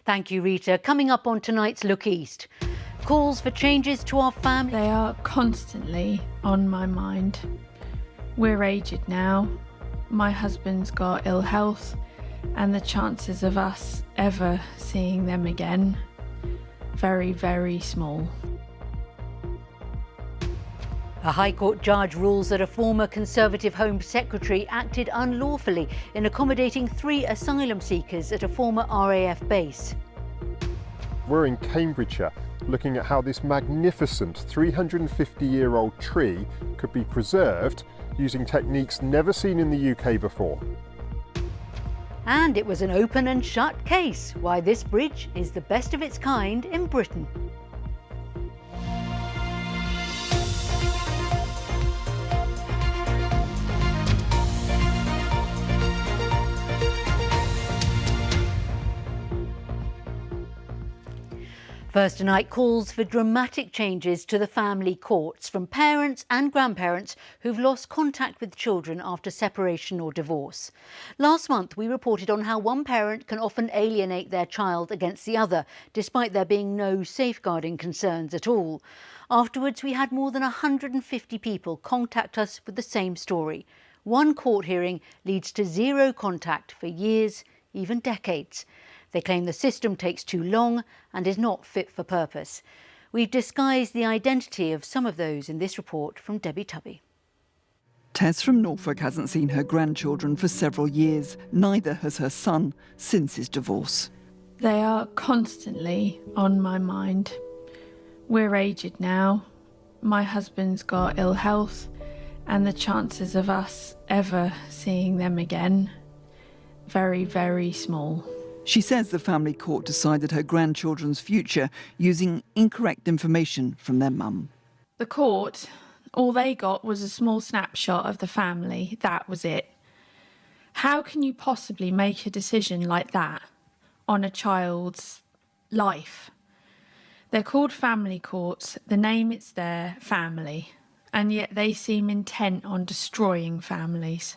Thank you, Rita. Coming up on tonight's Look East, calls for changes to our family. They are constantly on my mind. We're aged now. My husband's got ill health, and the chances of us ever seeing them again, very, very small. A High Court judge rules that a former Conservative Home Secretary acted unlawfully in accommodating 3 asylum seekers at a former RAF base. We're in Cambridgeshire, looking at how this magnificent 350-year-old tree could be preserved using techniques never seen in the UK before. And it was an open and shut case, why this bridge is the best of its kind in Britain. First tonight, calls for dramatic changes to the family courts from parents and grandparents who've lost contact with children after separation or divorce. Last month, we reported on how one parent can often alienate their child against the other, despite there being no safeguarding concerns at all. Afterwards, we had more than 150 people contact us with the same story. One court hearing leads to zero contact for years, even decades. They claim the system takes too long and is not fit for purpose. We've disguised the identity of some of those in this report from Debbie Tubby. Tess from Norfolk hasn't seen her grandchildren for several years. Neither has her son since his divorce. They are constantly on my mind. We're aged now. My husband's got ill health, and the chances of us ever seeing them again, very, very small. She says the family court decided her grandchildren's future using incorrect information from their mum. The court, all they got was a small snapshot of the family. That was it. How can you possibly make a decision like that on a child's life? They're called family courts. The name it's there, family. And yet they seem intent on destroying families.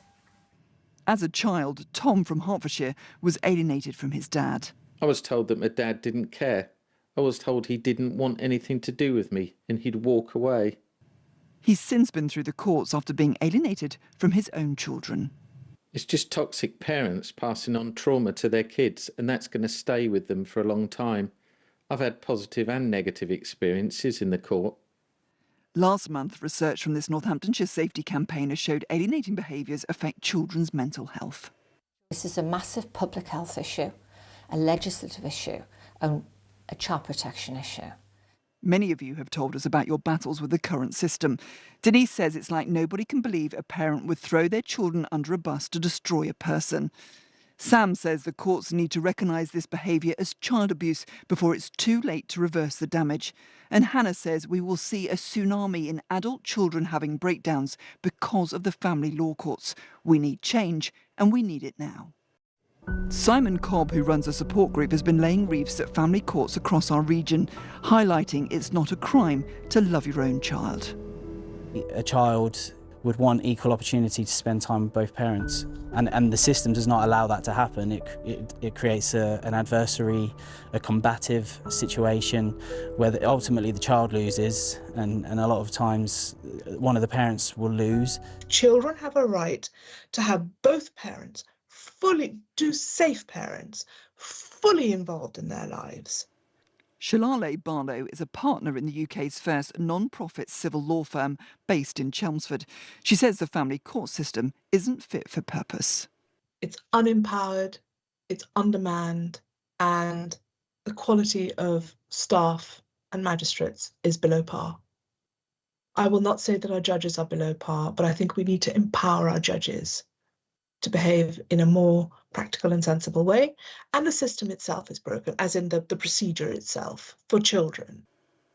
As a child, Tom from Hertfordshire was alienated from his dad. I was told that my dad didn't care. I was told he didn't want anything to do with me and he'd walk away. He's since been through the courts after being alienated from his own children. It's just toxic parents passing on trauma to their kids, and that's going to stay with them for a long time. I've had positive and negative experiences in the court. Last month, research from this Northamptonshire safety campaigner showed alienating behaviours affect children's mental health. This is a massive public health issue, a legislative issue, and a child protection issue. Many of you have told us about your battles with the current system. Denise says it's like nobody can believe a parent would throw their children under a bus to destroy a person. Sam says the courts need to recognise this behaviour as child abuse before it's too late to reverse the damage. And Hannah says we will see a tsunami in adult children having breakdowns because of the family law courts. We need change, and we need it now. Simon Cobb, who runs a support group, has been laying reefs at family courts across our region, highlighting it's not a crime to love your own child. A child would want equal opportunity to spend time with both parents, and the system does not allow that to happen. It creates an adversary, a combative situation where ultimately the child loses, and a lot of times one of the parents will lose. Children have a right to have both parents safe parents, fully involved in their lives. Shalale Barlow is a partner in the UK's first non-profit civil law firm based in Chelmsford. She says the family court system isn't fit for purpose. It's unempowered, it's undermanned, and the quality of staff and magistrates is below par. I will not say that our judges are below par, but I think we need to empower our judges to behave in a more practical and sensible way. And the system itself is broken, as in the procedure itself for children.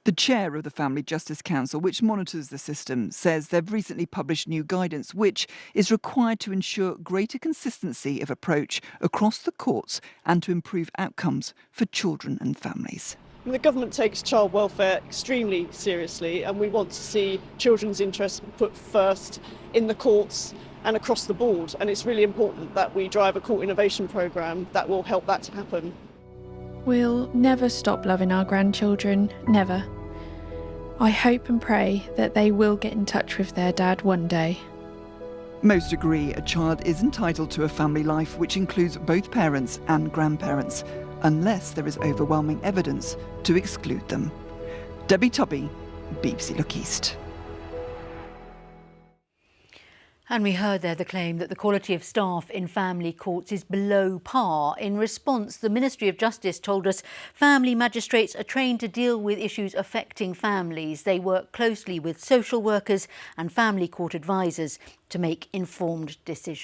The chair of the Family Justice Council, which monitors the system, says they've recently published new guidance which is required to ensure greater consistency of approach across the courts and to improve outcomes for children and families. The government takes child welfare extremely seriously, and we want to see children's interests put first in the courts and across the board, and it's really important that we drive a court innovation programme that will help that to happen. We'll never stop loving our grandchildren, never. I hope and pray that they will get in touch with their dad one day. Most agree a child is entitled to a family life which includes both parents and grandparents, unless there is overwhelming evidence to exclude them. Debbie Tubby, BBC Look East. And we heard there the claim that the quality of staff in family courts is below par. In response, the Ministry of Justice told us family magistrates are trained to deal with issues affecting families. They work closely with social workers and family court advisors to make informed decisions.